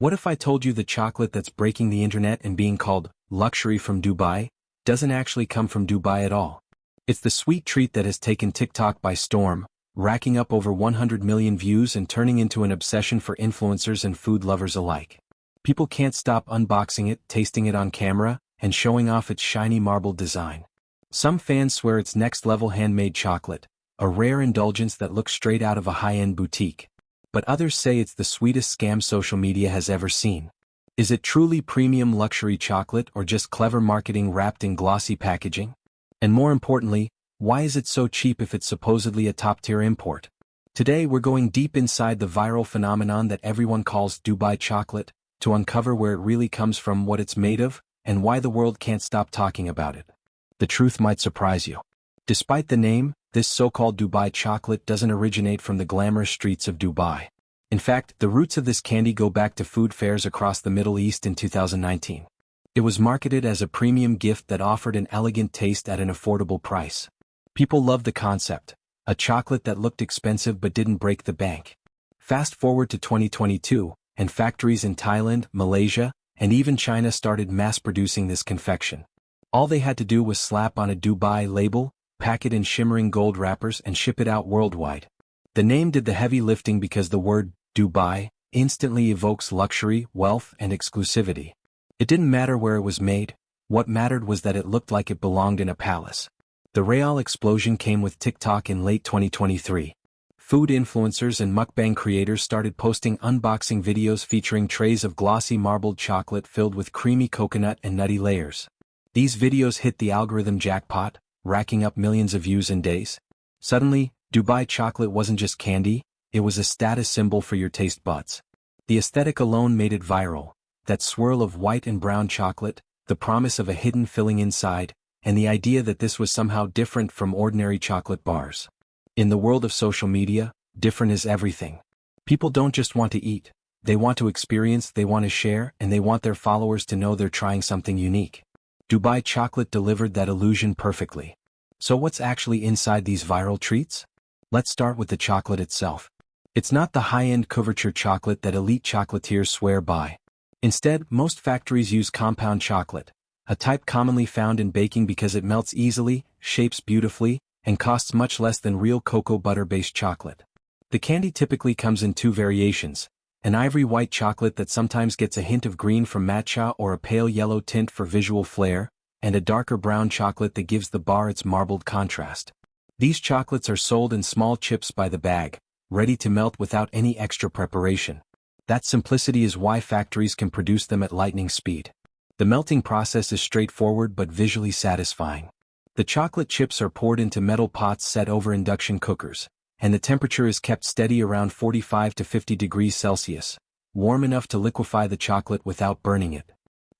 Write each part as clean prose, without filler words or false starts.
What if I told you the chocolate that's breaking the internet and being called luxury from Dubai doesn't actually come from Dubai at all? It's the sweet treat that has taken TikTok by storm, racking up over 100 million views and turning into an obsession for influencers and food lovers alike. People can't stop unboxing it, tasting it on camera, and showing off its shiny marbled design. Some fans swear it's next-level handmade chocolate, a rare indulgence that looks straight out of a high-end boutique. But others say it's the sweetest scam social media has ever seen. Is it truly premium luxury chocolate or just clever marketing wrapped in glossy packaging? And more importantly, why is it so cheap if it's supposedly a top-tier import? Today we're going deep inside the viral phenomenon that everyone calls Dubai chocolate, to uncover where it really comes from, what it's made of, and why the world can't stop talking about it. The truth might surprise you. Despite the name, this so-called Dubai chocolate doesn't originate from the glamorous streets of Dubai. In fact, the roots of this candy go back to food fairs across the Middle East in 2019. It was marketed as a premium gift that offered an elegant taste at an affordable price. People loved the concept, a chocolate that looked expensive but didn't break the bank. Fast forward to 2022, and factories in Thailand, Malaysia, and even China started mass-producing this confection. All they had to do was slap on a Dubai label, pack it in shimmering gold wrappers and ship it out worldwide. The name did the heavy lifting because the word Dubai instantly evokes luxury, wealth, and exclusivity. It didn't matter where it was made, what mattered was that it looked like it belonged in a palace. The real explosion came with TikTok in late 2023. Food influencers and mukbang creators started posting unboxing videos featuring trays of glossy marbled chocolate filled with creamy coconut and nutty layers. These videos hit the algorithm jackpot, racking up millions of views in days. Suddenly, Dubai chocolate wasn't just candy, it was a status symbol for your taste buds. The aesthetic alone made it viral, that swirl of white and brown chocolate, the promise of a hidden filling inside, and the idea that this was somehow different from ordinary chocolate bars. In the world of social media, different is everything. People don't just want to eat, they want to experience, they want to share, and they want their followers to know they're trying something unique. Dubai chocolate delivered that illusion perfectly. So what's actually inside these viral treats? Let's start with the chocolate itself. It's not the high-end couverture chocolate that elite chocolatiers swear by. Instead, most factories use compound chocolate, a type commonly found in baking because it melts easily, shapes beautifully, and costs much less than real cocoa butter-based chocolate. The candy typically comes in two variations, an ivory white chocolate that sometimes gets a hint of green from matcha or a pale yellow tint for visual flair, and a darker brown chocolate that gives the bar its marbled contrast. These chocolates are sold in small chips by the bag, ready to melt without any extra preparation. That simplicity is why factories can produce them at lightning speed. The melting process is straightforward but visually satisfying. The chocolate chips are poured into metal pots set over induction cookers, and the temperature is kept steady around 45 to 50 degrees Celsius, warm enough to liquefy the chocolate without burning it.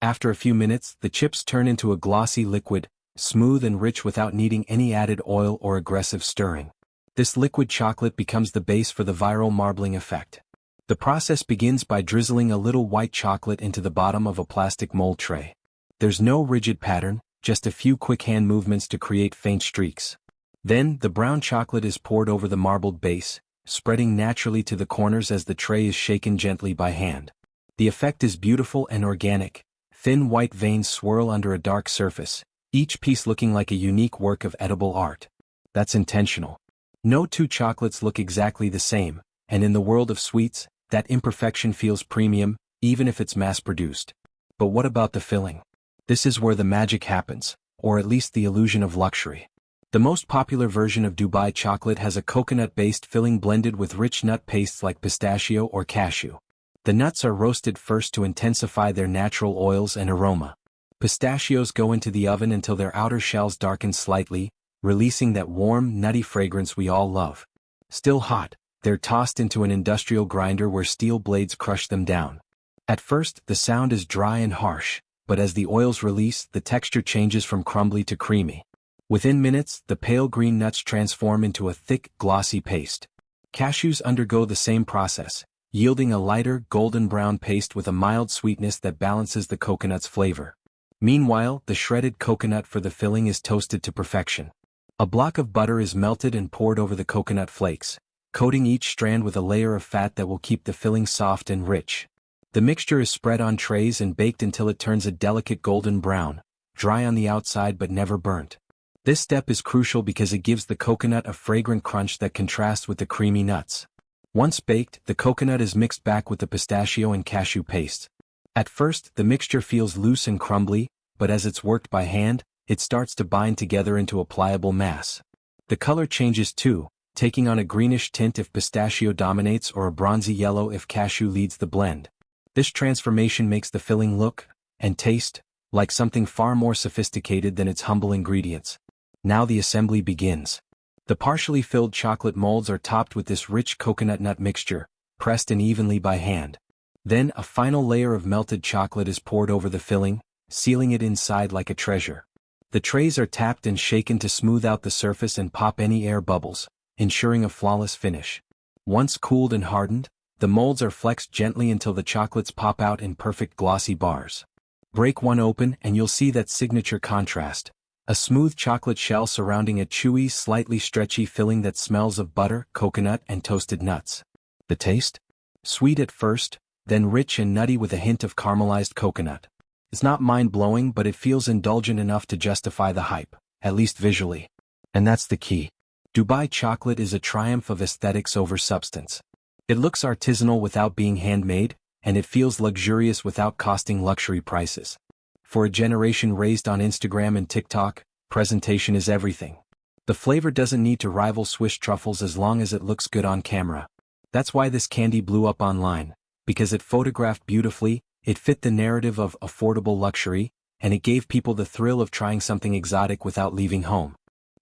After a few minutes, the chips turn into a glossy liquid, smooth and rich without needing any added oil or aggressive stirring. This liquid chocolate becomes the base for the viral marbling effect. The process begins by drizzling a little white chocolate into the bottom of a plastic mold tray. There's no rigid pattern, just a few quick hand movements to create faint streaks. Then, the brown chocolate is poured over the marbled base, spreading naturally to the corners as the tray is shaken gently by hand. The effect is beautiful and organic. Thin white veins swirl under a dark surface, each piece looking like a unique work of edible art. That's intentional. No two chocolates look exactly the same, and in the world of sweets, that imperfection feels premium, even if it's mass-produced. But what about the filling? This is where the magic happens, or at least the illusion of luxury. The most popular version of Dubai chocolate has a coconut-based filling blended with rich nut pastes like pistachio or cashew. The nuts are roasted first to intensify their natural oils and aroma. Pistachios go into the oven until their outer shells darken slightly, releasing that warm, nutty fragrance we all love. Still hot, they're tossed into an industrial grinder where steel blades crush them down. At first, the sound is dry and harsh, but as the oils release, the texture changes from crumbly to creamy. Within minutes, the pale green nuts transform into a thick, glossy paste. Cashews undergo the same process, yielding a lighter, golden brown paste with a mild sweetness that balances the coconut's flavor. Meanwhile, the shredded coconut for the filling is toasted to perfection. A block of butter is melted and poured over the coconut flakes, coating each strand with a layer of fat that will keep the filling soft and rich. The mixture is spread on trays and baked until it turns a delicate golden brown, dry on the outside but never burnt. This step is crucial because it gives the coconut a fragrant crunch that contrasts with the creamy nuts. Once baked, the coconut is mixed back with the pistachio and cashew paste. At first, the mixture feels loose and crumbly, but as it's worked by hand, it starts to bind together into a pliable mass. The color changes too, taking on a greenish tint if pistachio dominates or a bronzy yellow if cashew leads the blend. This transformation makes the filling look, and taste, like something far more sophisticated than its humble ingredients. Now the assembly begins. The partially filled chocolate molds are topped with this rich coconut nut mixture, pressed in evenly by hand. Then a final layer of melted chocolate is poured over the filling, sealing it inside like a treasure. The trays are tapped and shaken to smooth out the surface and pop any air bubbles, ensuring a flawless finish. Once cooled and hardened, the molds are flexed gently until the chocolates pop out in perfect glossy bars. Break one open and you'll see that signature contrast. A smooth chocolate shell surrounding a chewy, slightly stretchy filling that smells of butter, coconut, and toasted nuts. The taste? Sweet at first, then rich and nutty with a hint of caramelized coconut. It's not mind-blowing, but it feels indulgent enough to justify the hype, at least visually. And that's the key. Dubai chocolate is a triumph of aesthetics over substance. It looks artisanal without being handmade, and it feels luxurious without costing luxury prices. For a generation raised on Instagram and TikTok, presentation is everything. The flavor doesn't need to rival Swiss truffles as long as it looks good on camera. That's why this candy blew up online, because it photographed beautifully, it fit the narrative of affordable luxury, and it gave people the thrill of trying something exotic without leaving home.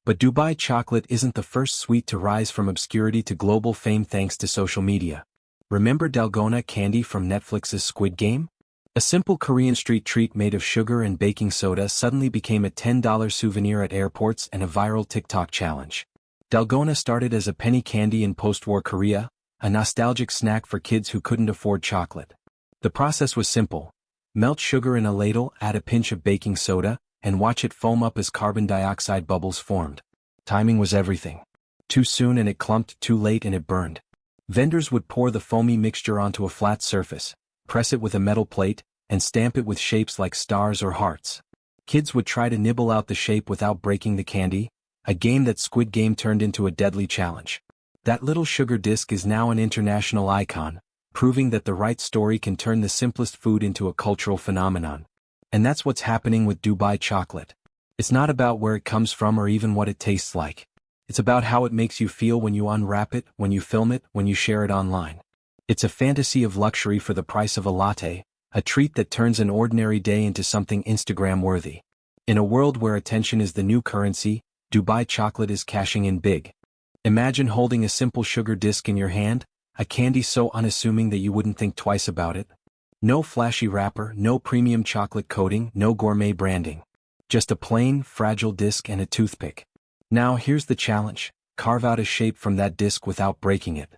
But Dubai chocolate isn't the first sweet to rise from obscurity to global fame thanks to social media. Remember Dalgona candy from Netflix's Squid Game? A simple Korean street treat made of sugar and baking soda suddenly became a $10 souvenir at airports and a viral TikTok challenge. Dalgona started as a penny candy in post-war Korea, a nostalgic snack for kids who couldn't afford chocolate. The process was simple. Melt sugar in a ladle, add a pinch of baking soda, and watch it foam up as carbon dioxide bubbles formed. Timing was everything. Too soon and it clumped, too late and it burned. Vendors would pour the foamy mixture onto a flat surface, press it with a metal plate, and stamp it with shapes like stars or hearts. Kids would try to nibble out the shape without breaking the candy, a game that Squid Game turned into a deadly challenge. That little sugar disc is now an international icon, proving that the right story can turn the simplest food into a cultural phenomenon. And that's what's happening with Dubai chocolate. It's not about where it comes from or even what it tastes like. It's about how it makes you feel when you unwrap it, when you film it, when you share it online. It's a fantasy of luxury for the price of a latte, a treat that turns an ordinary day into something Instagram-worthy. In a world where attention is the new currency, Dubai chocolate is cashing in big. Imagine holding a simple sugar disc in your hand, a candy so unassuming that you wouldn't think twice about it. No flashy wrapper, no premium chocolate coating, no gourmet branding. Just a plain, fragile disc and a toothpick. Now here's the challenge. Carve out a shape from that disc without breaking it.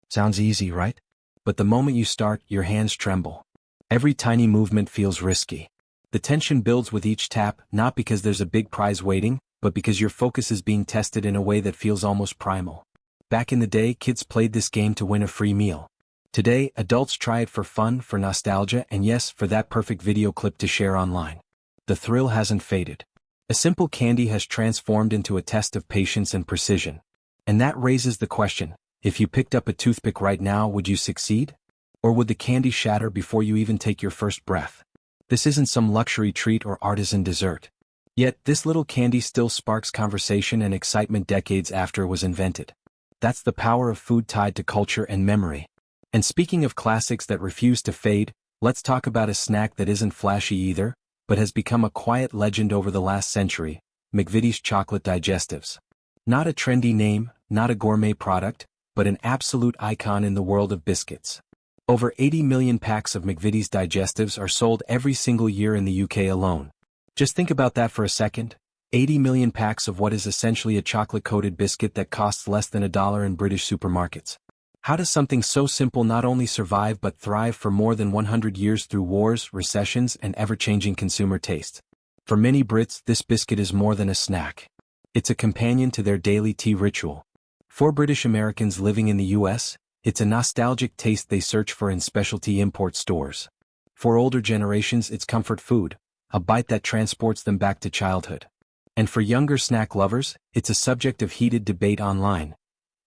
Sounds easy, right? But the moment you start, your hands tremble. Every tiny movement feels risky. The tension builds with each tap, not because there's a big prize waiting, but because your focus is being tested in a way that feels almost primal. Back in the day, kids played this game to win a free meal. Today, adults try it for fun, for nostalgia, and yes, for that perfect video clip to share online. The thrill hasn't faded. A simple candy has transformed into a test of patience and precision. And that raises the question, if you picked up a toothpick right now, would you succeed? Or would the candy shatter before you even take your first breath? This isn't some luxury treat or artisan dessert. Yet, this little candy still sparks conversation and excitement decades after it was invented. That's the power of food tied to culture and memory. And speaking of classics that refuse to fade, let's talk about a snack that isn't flashy either, but has become a quiet legend over the last century, McVitie's chocolate digestives. Not a trendy name, not a gourmet product, but an absolute icon in the world of biscuits. Over 80 million packs of McVitie's digestives are sold every single year in the UK alone. Just think about that for a second. 80 million packs of what is essentially a chocolate-coated biscuit that costs less than $1 in British supermarkets. How does something so simple not only survive but thrive for more than 100 years through wars, recessions, and ever-changing consumer tastes? For many Brits, this biscuit is more than a snack. It's a companion to their daily tea ritual. For British Americans living in the US, It's a nostalgic taste they search for in specialty import stores. For older generations, it's comfort food, a bite that transports them back to childhood. And for younger snack lovers, it's a subject of heated debate online.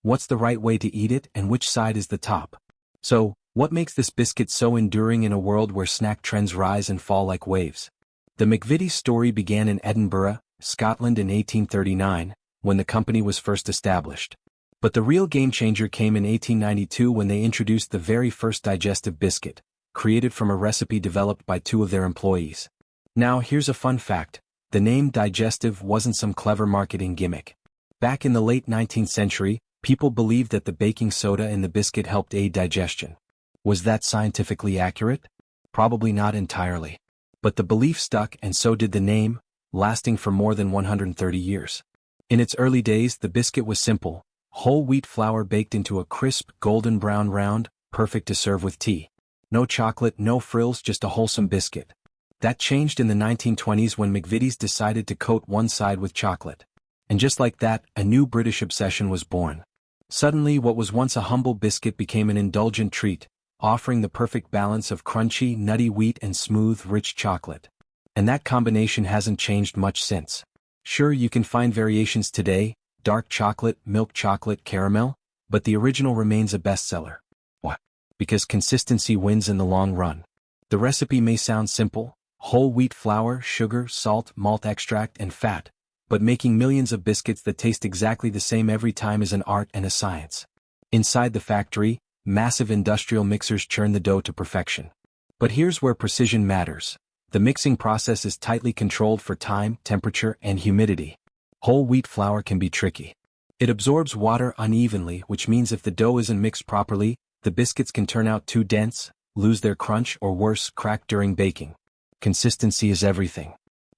What's the right way to eat it and which side is the top? So, what makes this biscuit so enduring in a world where snack trends rise and fall like waves? The McVitie's story began in Edinburgh, Scotland in 1839, when the company was first established. But the real game-changer came in 1892 when they introduced the very first digestive biscuit, created from a recipe developed by two of their employees. Now here's a fun fact, the name digestive wasn't some clever marketing gimmick. Back in the late 19th century, people believed that the baking soda in the biscuit helped aid digestion. Was that scientifically accurate? Probably not entirely. But the belief stuck and so did the name, lasting for more than 130 years. In its early days, the biscuit was simple. Whole wheat flour baked into a crisp, golden brown round, perfect to serve with tea. No chocolate, no frills, just a wholesome biscuit. That changed in the 1920s when McVitie's decided to coat one side with chocolate. And just like that, a new British obsession was born. Suddenly, what was once a humble biscuit became an indulgent treat, offering the perfect balance of crunchy, nutty wheat and smooth, rich chocolate. And that combination hasn't changed much since. Sure, you can find variations today, dark chocolate, milk chocolate, caramel, but the original remains a bestseller. Why? Because consistency wins in the long run. The recipe may sound simple, whole wheat flour, sugar, salt, malt extract, and fat, but making millions of biscuits that taste exactly the same every time is an art and a science. Inside the factory, massive industrial mixers churn the dough to perfection. But here's where precision matters. The mixing process is tightly controlled for time, temperature, and humidity. Whole wheat flour can be tricky. It absorbs water unevenly, which means if the dough isn't mixed properly, the biscuits can turn out too dense, lose their crunch, or worse, crack during baking. Consistency is everything.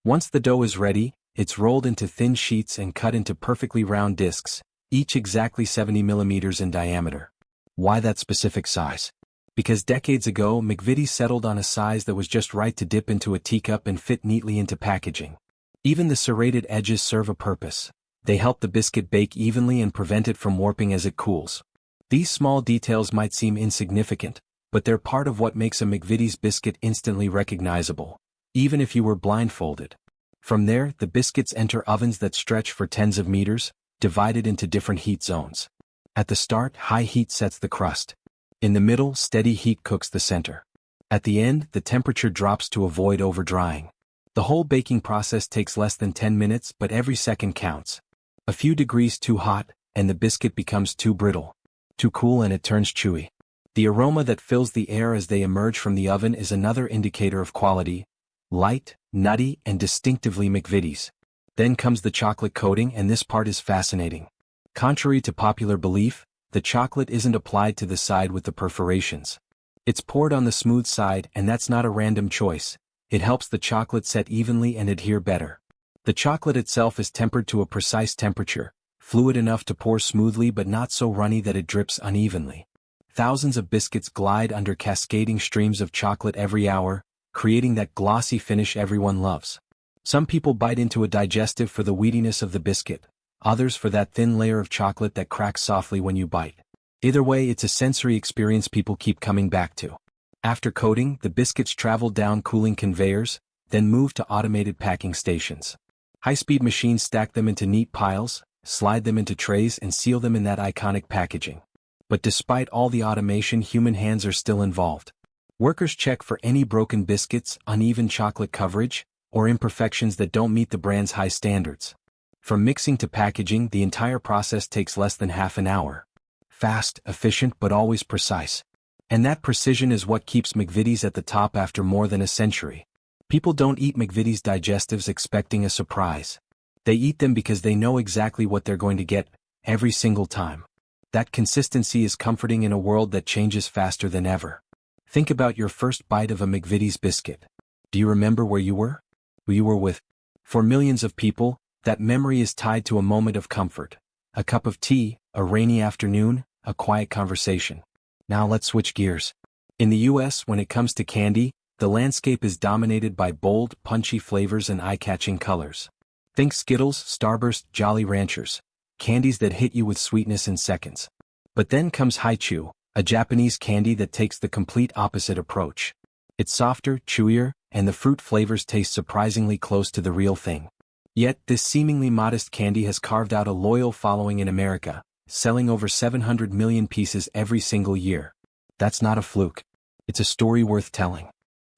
Once the dough is ready, it's rolled into thin sheets and cut into perfectly round discs, each exactly 70 millimeters in diameter. Why that specific size? Because decades ago, McVitie's settled on a size that was just right to dip into a teacup and fit neatly into packaging. Even the serrated edges serve a purpose. They help the biscuit bake evenly and prevent it from warping as it cools. These small details might seem insignificant, but they're part of what makes a McVitie's biscuit instantly recognizable, even if you were blindfolded. From there, the biscuits enter ovens that stretch for tens of meters, divided into different heat zones. At the start, high heat sets the crust. In the middle, steady heat cooks the center. At the end, the temperature drops to avoid over-drying. The whole baking process takes less than 10 minutes, but every second counts. A few degrees too hot, and the biscuit becomes too brittle. Too cool and it turns chewy. The aroma that fills the air as they emerge from the oven is another indicator of quality. Light, nutty, and distinctively McVitie's. Then comes the chocolate coating, and this part is fascinating. Contrary to popular belief, the chocolate isn't applied to the side with the perforations. It's poured on the smooth side, and that's not a random choice. It helps the chocolate set evenly and adhere better. The chocolate itself is tempered to a precise temperature, fluid enough to pour smoothly but not so runny that it drips unevenly. Thousands of biscuits glide under cascading streams of chocolate every hour, creating that glossy finish everyone loves. Some people bite into a digestive for the wheatiness of the biscuit, others for that thin layer of chocolate that cracks softly when you bite. Either way, it's a sensory experience people keep coming back to. After coating, the biscuits travel down cooling conveyors, then move to automated packing stations. High-speed machines stack them into neat piles, slide them into trays, and seal them in that iconic packaging. But despite all the automation, human hands are still involved. Workers check for any broken biscuits, uneven chocolate coverage, or imperfections that don't meet the brand's high standards. From mixing to packaging, the entire process takes less than half an hour. Fast, efficient, but always precise. And that precision is what keeps McVitie's at the top after more than a century. People don't eat McVitie's digestives expecting a surprise. They eat them because they know exactly what they're going to get, every single time. That consistency is comforting in a world that changes faster than ever. Think about your first bite of a McVitie's biscuit. Do you remember where you were? Who you were with? For millions of people, that memory is tied to a moment of comfort. A cup of tea, a rainy afternoon, a quiet conversation. Now let's switch gears. In the US, when it comes to candy, the landscape is dominated by bold, punchy flavors and eye-catching colors. Think Skittles, Starburst, Jolly Ranchers. Candies that hit you with sweetness in seconds. But then comes Hi-Chew, a Japanese candy that takes the complete opposite approach. It's softer, chewier, and the fruit flavors taste surprisingly close to the real thing. Yet, this seemingly modest candy has carved out a loyal following in America, selling over 700 million pieces every single year. That's not a fluke. It's a story worth telling.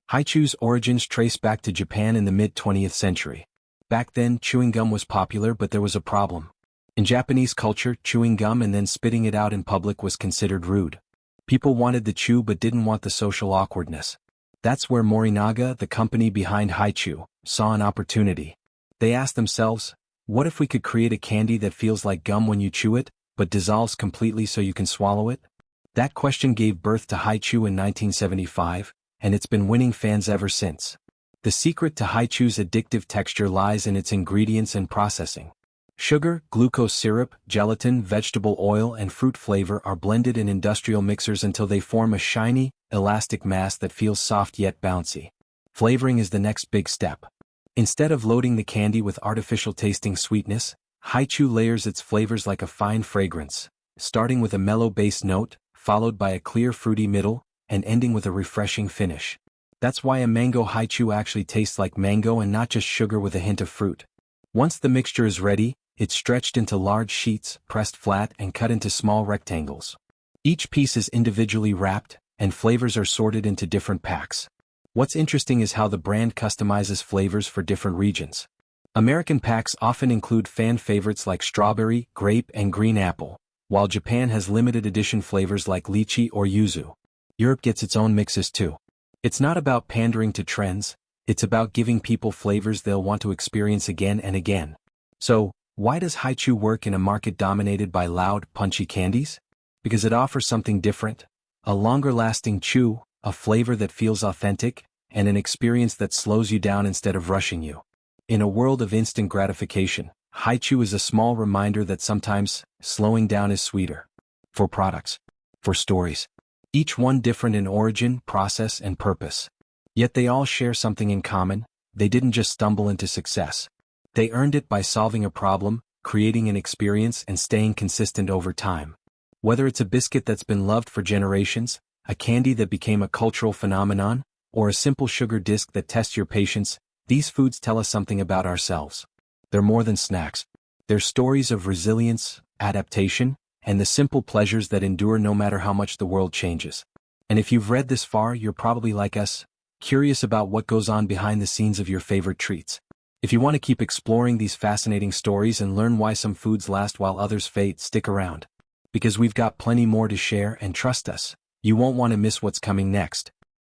Hi-Chew's origins trace back to Japan in the mid-20th century. Back then, chewing gum was popular, but there was a problem. In Japanese culture, chewing gum and then spitting it out in public was considered rude. People wanted the chew but didn't want the social awkwardness. That's where Morinaga, the company behind Hi-Chew, saw an opportunity. They asked themselves, what if we could create a candy that feels like gum when you chew it, but dissolves completely so you can swallow it? That question gave birth to Hi-Chew in 1975, and it's been winning fans ever since. The secret to Hi-Chew's addictive texture lies in its ingredients and processing. Sugar, glucose syrup, gelatin, vegetable oil, and fruit flavor are blended in industrial mixers until they form a shiny, elastic mass that feels soft yet bouncy. Flavoring is the next big step. Instead of loading the candy with artificial tasting sweetness, Hi-Chew layers its flavors like a fine fragrance, starting with a mellow base note, followed by a clear fruity middle, and ending with a refreshing finish. That's why a mango Hi-Chew actually tastes like mango and not just sugar with a hint of fruit. Once the mixture is ready, it's stretched into large sheets, pressed flat, and cut into small rectangles. Each piece is individually wrapped, and flavors are sorted into different packs. What's interesting is how the brand customizes flavors for different regions. American packs often include fan favorites like strawberry, grape, and green apple, while Japan has limited edition flavors like lychee or yuzu. Europe gets its own mixes too. It's not about pandering to trends, it's about giving people flavors they'll want to experience again and again. So, why does Hi-Chew work in a market dominated by loud, punchy candies? Because it offers something different. A longer-lasting chew, a flavor that feels authentic, and an experience that slows you down instead of rushing you. In a world of instant gratification, Hi-Chew is a small reminder that sometimes, slowing down is sweeter. For products. For stories. Each one different in origin, process, and purpose. Yet they all share something in common: they didn't just stumble into success. They earned it by solving a problem, creating an experience, and staying consistent over time. Whether it's a biscuit that's been loved for generations, a candy that became a cultural phenomenon, or a simple sugar disc that tests your patience, these foods tell us something about ourselves. They're more than snacks. They're stories of resilience, adaptation, and the simple pleasures that endure no matter how much the world changes. And if you've read this far, you're probably like us, curious about what goes on behind the scenes of your favorite treats. If you want to keep exploring these fascinating stories and learn why some foods last while others fade, stick around. Because we've got plenty more to share, and trust us, you won't want to miss what's coming next.